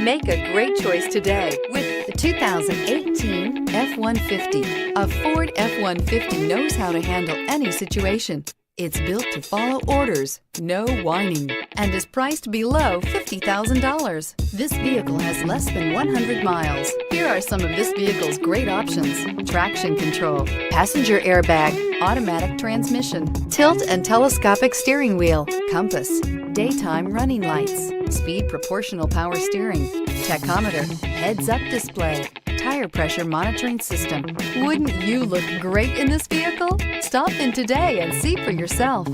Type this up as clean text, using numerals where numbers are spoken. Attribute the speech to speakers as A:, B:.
A: Make a great choice today with the 2018 F-150. A Ford F-150 knows how to handle any situation. It's built to follow orders, no whining, and is priced below $50,000. This vehicle has less than 100 miles. Here are some of this vehicle's great options: traction control, passenger airbag, automatic transmission, tilt and telescopic steering wheel, compass, daytime running lights, speed proportional power steering, tachometer, heads-up display, tire pressure monitoring system. Wouldn't you look great in this vehicle? Stop in today and see for yourself.